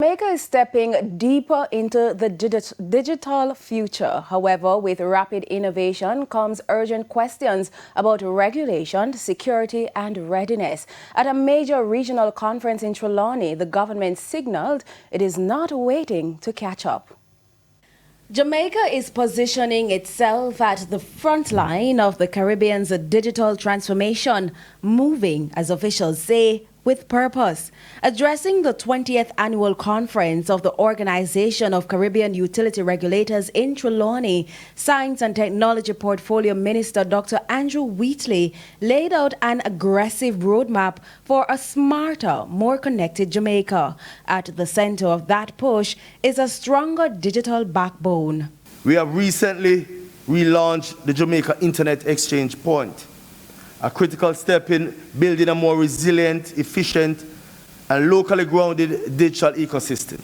Jamaica is stepping deeper into the digital future. However, with rapid innovation comes urgent questions about regulation, security and readiness. At a major regional conference in Trelawny, the government signaled it is not waiting to catch up. Jamaica is positioning itself at the front line of the Caribbean's digital transformation, moving, as officials say, with purpose. Addressing the 20th annual conference of the Organization of Caribbean Utility Regulators in Trelawny, Science and Technology Portfolio Minister Dr. Andrew Wheatley laid out an aggressive roadmap for a smarter, more connected Jamaica. At the center of that push is a stronger digital backbone. We have recently relaunched the Jamaica Internet Exchange Point, a critical step in building a more resilient, efficient, and locally grounded digital ecosystem.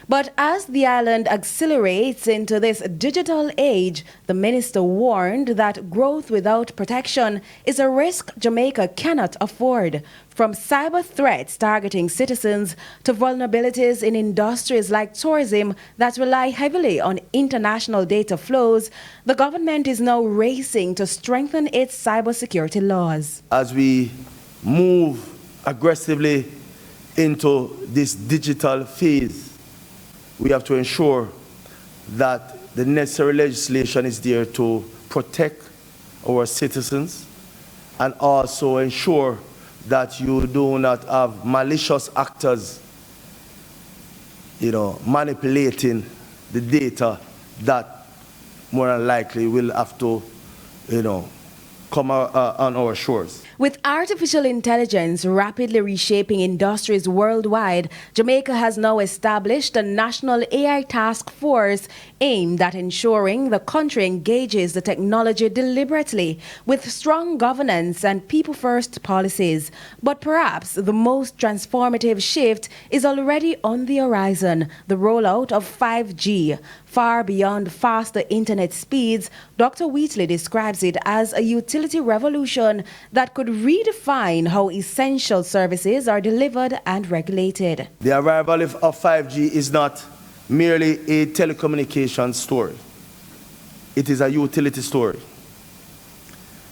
But as the island accelerates into this digital age, the minister warned that growth without protection is a risk Jamaica cannot afford. From cyber threats targeting citizens to vulnerabilities in industries like tourism that rely heavily on international data flows, the government is now racing to strengthen its cybersecurity laws. As we move aggressively into this digital phase, we have to ensure that the necessary legislation is there to protect our citizens and also ensure that you do not have malicious actors, manipulating the data that more than likely will have to, come on our shores. With artificial intelligence rapidly reshaping industries worldwide, Jamaica has now established a national AI task force aimed at ensuring the country engages the technology deliberately with strong governance and people-first policies. But perhaps the most transformative shift is already on the horizon: the rollout of 5G. Far beyond faster internet speeds, Dr. Wheatley describes it as a utility revolution that could redefine how essential services are delivered and regulated. The arrival of 5G is not merely a telecommunications story. It is a utility story.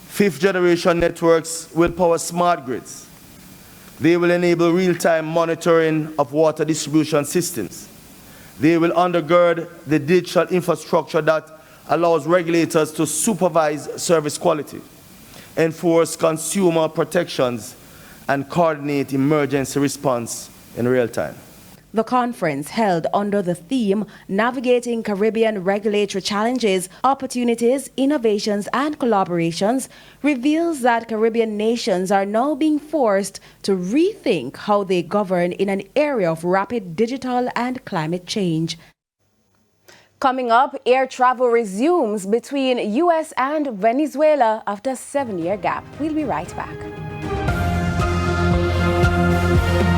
Fifth generation networks will power smart grids. They will enable real-time monitoring of water distribution systems. They will undergird the digital infrastructure that allows regulators to supervise service quality, enforce consumer protections, and coordinate emergency response in real time. The conference, held under the theme Navigating Caribbean Regulatory Challenges, Opportunities, Innovations and Collaborations, reveals that Caribbean nations are now being forced to rethink how they govern in an area of rapid digital and climate change. Coming up, air travel resumes between US and Venezuela after a 7-year gap. We'll be right back.